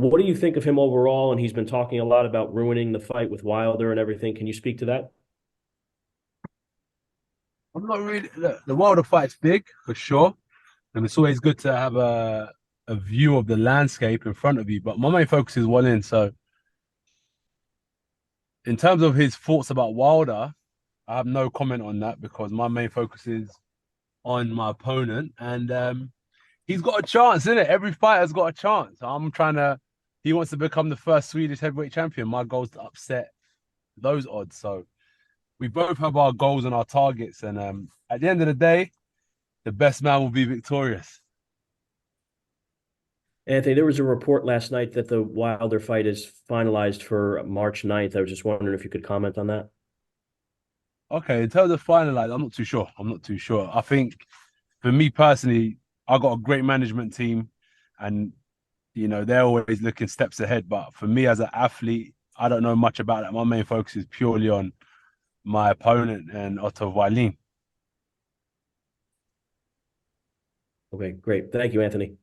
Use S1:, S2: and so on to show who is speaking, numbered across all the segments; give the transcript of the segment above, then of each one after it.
S1: What do you think of him overall? And he's been talking a lot about ruining the fight with Wilder and everything. Can you speak to that?
S2: I'm not really the Wilder fight's big for sure, and it's always good to have a view of the landscape in front of you. But my main focus is Wallin. So in terms of his thoughts about Wilder, I have no comment on that because my main focus is on my opponent, and he's got a chance, isn't it? Every fighter's got a chance. I'm trying to. He wants to become the first Swedish heavyweight champion. My goal is to upset those odds. So we both have our goals and our targets, and at the end of the day, the best man will be victorious.
S1: Anthony, there was a report last night that the Wilder fight is finalized for March 9th. I was just wondering if you could comment on that.
S2: Okay, in terms of finalize, I'm not too sure. I'm not too sure. I think for me personally, I got a great management team, and they're always looking steps ahead. But for me as an athlete, I don't know much about that. My main focus is purely on my opponent and Otto Wallin.
S1: Okay, great. Thank you, Anthony.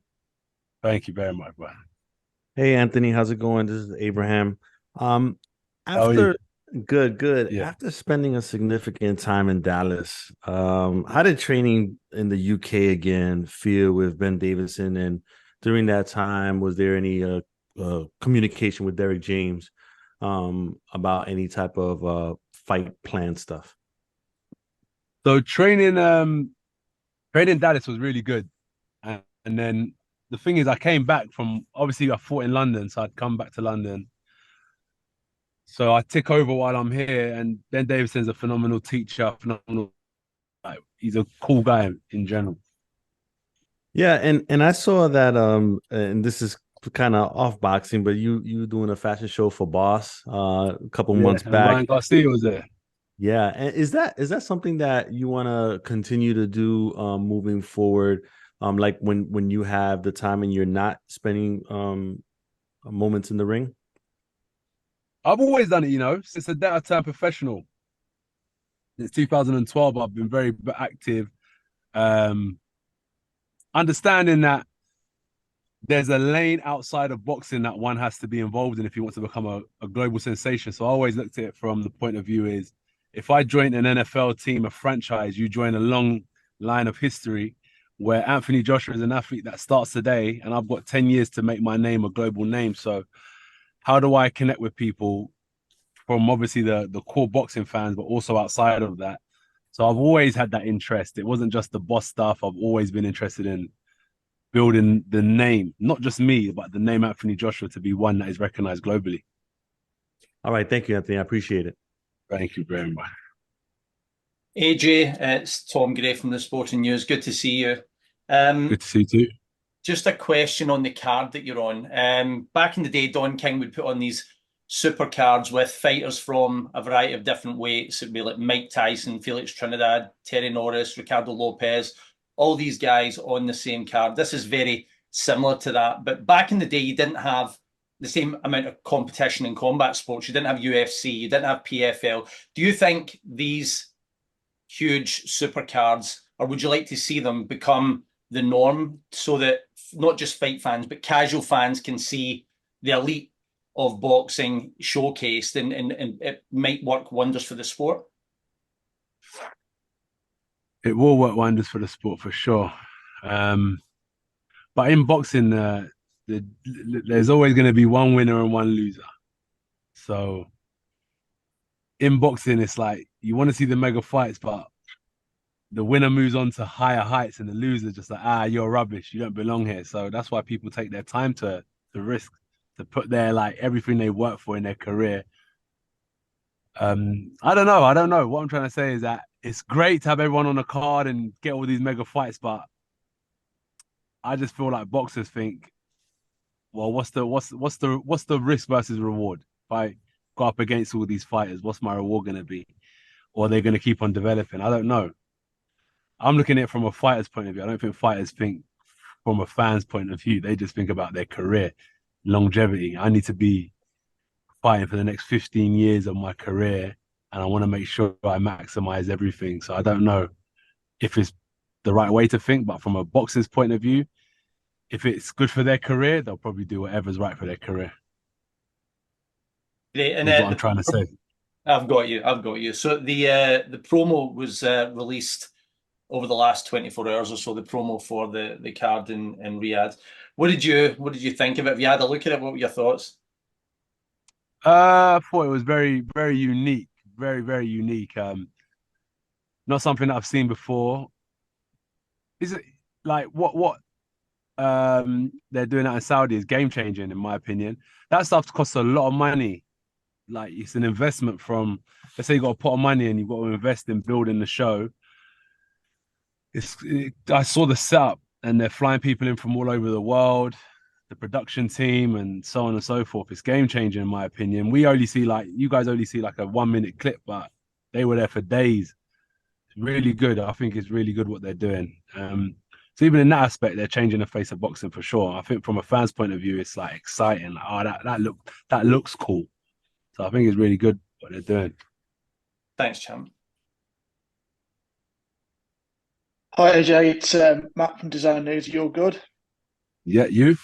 S2: Thank you very much, bro.
S3: Hey Anthony, how's it going? This is Abraham. Um,
S2: How are you?
S3: after good.
S2: Yeah.
S3: After spending a significant time in Dallas, how did training in the UK again feel with Ben Davison? And during that time, was there any communication with Derek James about any type of fight plan stuff?
S2: So training Dallas was really good. And then the thing is I came back from obviously I fought in London, so I'd come back to London. So I took over while I'm here, and Ben Davison's a phenomenal teacher, phenomenal. Like, he's a cool guy in general.
S3: Yeah, and I saw that and this is kind of off boxing, but you doing a fashion show for Boss a couple
S2: Yeah,
S3: months
S2: and
S3: back.
S2: Ryan Garcia was there.
S3: Yeah, and is that something that you want to continue to do moving forward? Like when you have the time and you're not spending moments in the ring.
S2: I've always done it, since the day I turned professional. Since 2012, I've been very active. Um, Understanding that there's a lane outside of boxing that one has to be involved in if you want to become a global sensation. So I always looked at it from the point of view is if I join an NFL team, a franchise, you join a long line of history where Anthony Joshua is an athlete that starts today, and I've got 10 years to make my name a global name. So how do I connect with people from obviously the core boxing fans, but also outside of that? So I've always had that interest. It wasn't just the boss stuff. I've always been interested in building the name, not just me, but the name Anthony Joshua to be one that is recognized globally.
S3: All right, thank you, Anthony. I appreciate it.
S2: Thank you very much.
S4: AJ, it's Tom Gray from the Sporting News. Good to see you.
S2: Good to see you too.
S4: Just a question on the card that you're on. Back in the day, Don King would put on these super cards with fighters from a variety of different weights. It'd be like Mike Tyson, Felix Trinidad, Terry Norris, Ricardo Lopez, all these guys on the same card. This is very similar to that. But back in the day, you didn't have the same amount of competition in combat sports. You didn't have UFC, you didn't have PFL. Do you think these huge super cards, or would you like to see them become the norm so that not just fight fans, but casual fans can see the elite of boxing showcased and it might work wonders for the sport?
S2: It will work wonders for the sport for sure. But in boxing, there's always going to be one winner and one loser. So in boxing, it's like you want to see the mega fights, but the winner moves on to higher heights, and the loser just like, you're rubbish, you don't belong here. So that's why people take their time to risk, to put their like everything they work for in their career. I don't know. I don't know. What I'm trying to say is that it's great to have everyone on the card and get all these mega fights, but I just feel like boxers think, well, what's the risk versus reward? If I go up against all these fighters, what's my reward gonna be? Or are they gonna keep on developing? I don't know. I'm looking at it from a fighter's point of view. I don't think fighters think from a fan's point of view. They just think about their career, longevity. I need to be fighting for the next 15 years of my career, and I want to make sure I maximize everything. So I don't know if it's the right way to think, but from a boxer's point of view, if it's good for their career, they'll probably do whatever's right for their career.
S4: Great. And
S2: Is what I'm trying to say.
S4: I've got you. I've got you. So the promo was released over the last 24 hours or so. The promo for the card in Riyadh. What did you think of it? Have you had a look at it? What were your thoughts?
S2: I thought it was very, very unique. Very, very unique. Not something that I've seen before. Is it like what they're doing out in Saudi is game changing in my opinion. That stuff costs a lot of money. Like it's an investment from, let's say you got to put on money and you've got to invest in building the show. I saw the setup and they're flying people in from all over the world, the production team and so on and so forth. It's game changing in my opinion. We only see you guys only see like a 1 minute clip, but they were there for days. It's really good. I think it's really good what they're doing. So even in that aspect, they're changing the face of boxing for sure. I think from a fan's point of view, it's like exciting. Like, oh, that looks cool. So I think it's really good what they're doing.
S4: Thanks, champ.
S5: Hi AJ, it's Matt from Design News. You're good?
S2: Yeah, you?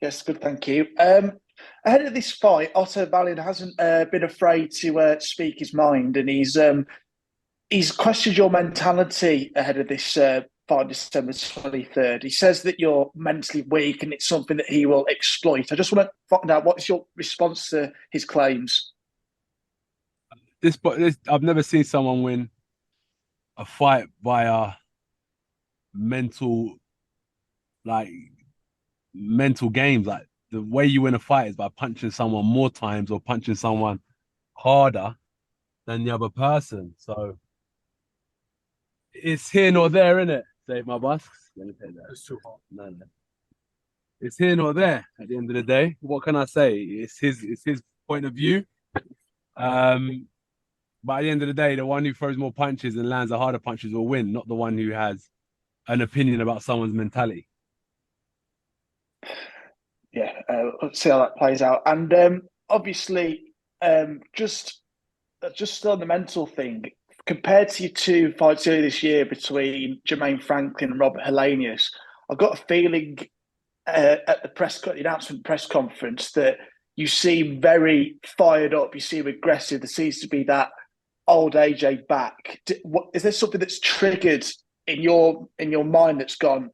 S5: Yes, good, thank you. Ahead of this fight, Otto Wallin hasn't been afraid to speak his mind, and he's questioned your mentality ahead of this fight, December 23rd. He says that you're mentally weak, and it's something that he will exploit. I just want to find out what's your response to his claims.
S2: I've never seen someone win a fight via mental games. Like the way you win a fight is by punching someone more times or punching someone harder than the other person. So it's here nor there, isn't it? Save my busks. Let me take that. It's too hot. No. It's here nor there at the end of the day. What can I say? It's his point of view. But at the end of the day, the one who throws more punches and lands the harder punches will win, not the one who has an opinion about someone's mentality.
S5: Yeah, let's see how that plays out. And obviously, just on the mental thing, compared to your two fights earlier this year between Jermaine Franklin and Robert Helenius, I've got a feeling at the announcement press conference that you seem very fired up. You seem aggressive. There seems to be that old AJ back. Is there something that's triggered in your mind that's gone?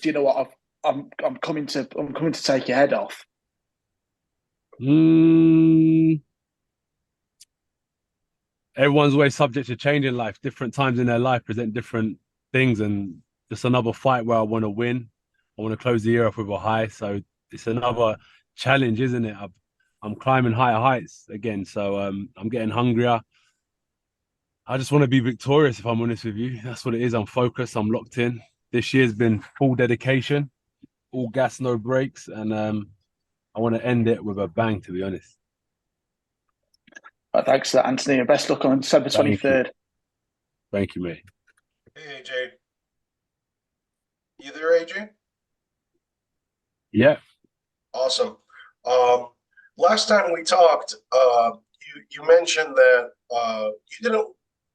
S5: Do you know what? I'm coming to take your head off.
S2: Everyone's always subject to change in life. Different times in their life present different things, and just another fight where I want to win. I want to close the year off with a high. So it's another challenge, isn't it? I'm climbing higher heights again. So I'm getting hungrier. I just want to be victorious, if I'm honest with you. That's what it is. I'm focused. I'm locked in. This year's been full dedication, all gas, no brakes. And I want to end it with a bang, to be honest.
S5: Right, thanks for that, Anthony. And best luck on December 23rd.
S2: Thank you, mate.
S6: Hey, AJ. You there, AJ?
S2: Yeah.
S6: Awesome. Last time we talked, you mentioned that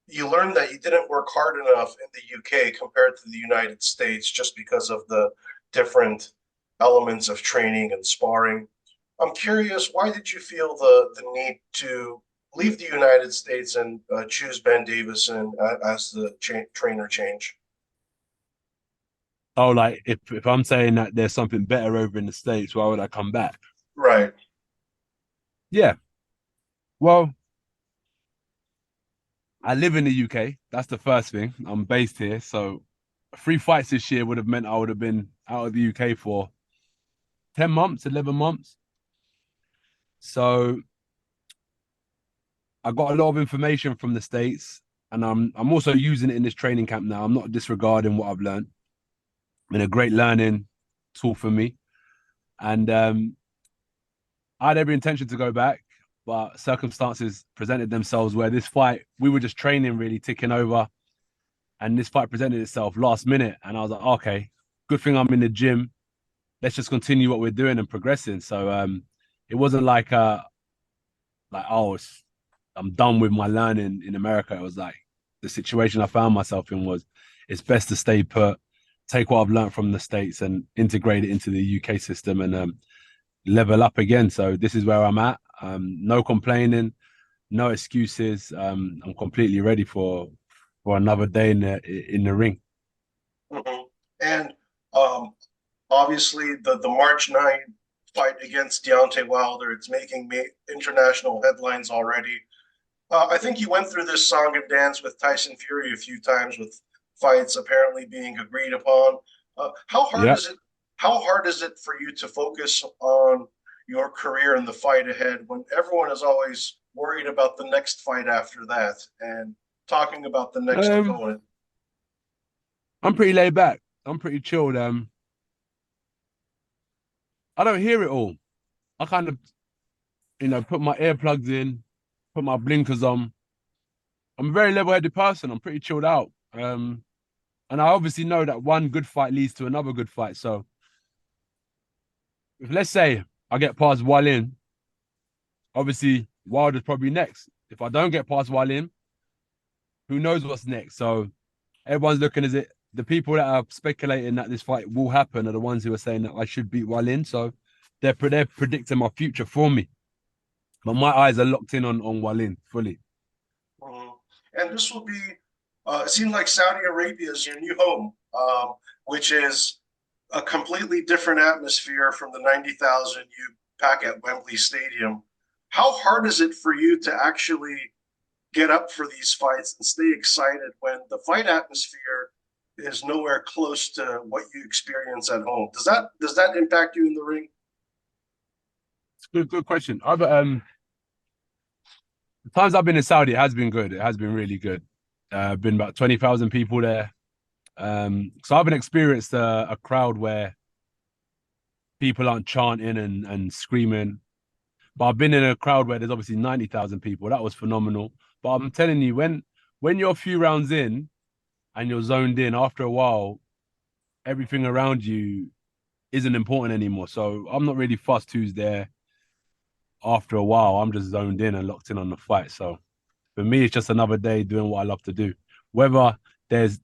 S6: you learned that you didn't work hard enough in the UK compared to the United States just because of the different elements of training and sparring. I'm curious, why did you feel the need to leave the United States and choose Ben Davison as the trainer change?
S2: Oh, like if I'm saying that there's something better over in the States, why would I come back?
S6: Right.
S2: Yeah. Well, I live in the UK. That's the first thing. I'm based here. So 3 fights this year would have meant I would have been out of the UK for 10 months, 11 months. So I got a lot of information from the States, and I'm also using it in this training camp now. I'm not disregarding what I've learned. Been a great learning tool for me. And I had every intention to go back, but circumstances presented themselves where this fight, we were just training, really ticking over. And this fight presented itself last minute. And I was like, okay, good thing I'm in the gym. Let's just continue what we're doing and progressing. So it wasn't like, I'm done with my learning in America. It was like the situation I found myself in was it's best to stay put, take what I've learned from the States and integrate it into the UK system and level up again. So this is where I'm at. No complaining, no excuses. I'm completely ready for another day in the ring.
S6: Mhm. And um, obviously, the March 9 fight against Deontay Wilder, it's making international headlines already. I think you went through this song and dance with Tyson Fury a few times, with fights apparently being agreed upon. How hard
S2: Yep.
S6: is it? How hard is it for you to focus on your career and the fight ahead when everyone is always worried about the next fight after that and talking about the next opponent?
S2: I'm pretty laid back. I'm pretty chilled. I don't hear it all. I kind of, put my earplugs in, put my blinkers on. I'm a very level-headed person. I'm pretty chilled out. And I obviously know that one good fight leads to another good fight. So if let's say I get past Wallin, obviously Wilder's probably next. If I don't get past Wallin, who knows what's next? So everyone's looking as it the people that are speculating that this fight will happen are the ones who are saying that I should beat Wallin. So they're predicting my future for me. But my eyes are locked in on Wallin fully.
S6: Mhm. And this will be, it seems like Saudi Arabia is your new home, which is a completely different atmosphere from the 90,000 you pack at Wembley Stadium. How hard is it for you to actually get up for these fights and stay excited when the fight atmosphere is nowhere close to what you experience at home? Does that impact you in the ring?
S2: It's a good question. The times I've been in Saudi, it has been good. It has been really good. Been about 20,000 people there. So I haven't experienced a crowd where people aren't chanting and screaming. But I've been in a crowd where there's obviously 90,000 people. That was phenomenal. But I'm telling you, when you're a few rounds in and you're zoned in, after a while, everything around you isn't important anymore. So I'm not really fussed who's there. After a while, I'm just zoned in and locked in on the fight. So for me, it's just another day doing what I love to do. Whether there's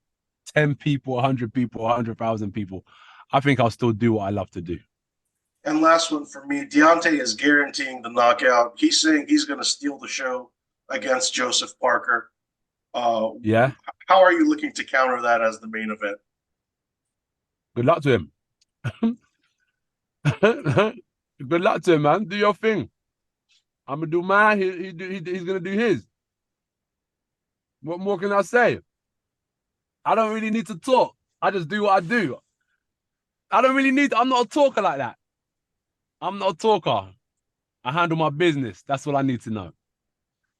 S2: 10 people, 100 people, 100,000 people, I think I'll still do what I love to do.
S6: And last one for me, Deontay is guaranteeing the knockout. He's saying he's going to steal the show against Joseph Parker.
S2: Yeah.
S6: How are you looking to counter that as the main event?
S2: Good luck to him. Good luck to him, man. Do your thing. I'm gonna do mine. He's gonna do his. What more can I say? I don't really need to talk. I just do what I do. I don't really need. I'm not a talker like that. I'm not a talker. I handle my business. That's all I need to know.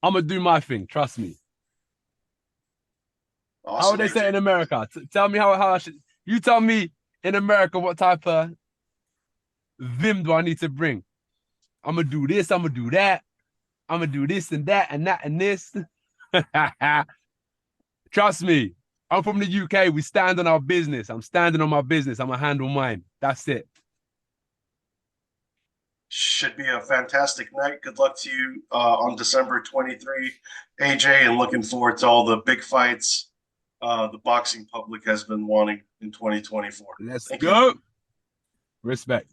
S2: I'm gonna do my thing. Trust me.
S6: Awesome,
S2: How would they say it in America? Tell me how I should. You tell me in America what type of VIM do I need to bring? I'm gonna do this. I'm gonna do that. I'm gonna do this and that and that and this. Trust me. I'm from the UK. We stand on our business. I'm standing on my business. I'm gonna handle mine. That's it.
S6: Should be a fantastic night. Good luck to you on December 23, AJ, and looking forward to all the big fights the boxing public has been wanting in 2024.
S2: Let's
S6: Thank
S2: go.
S6: you.
S2: Respect.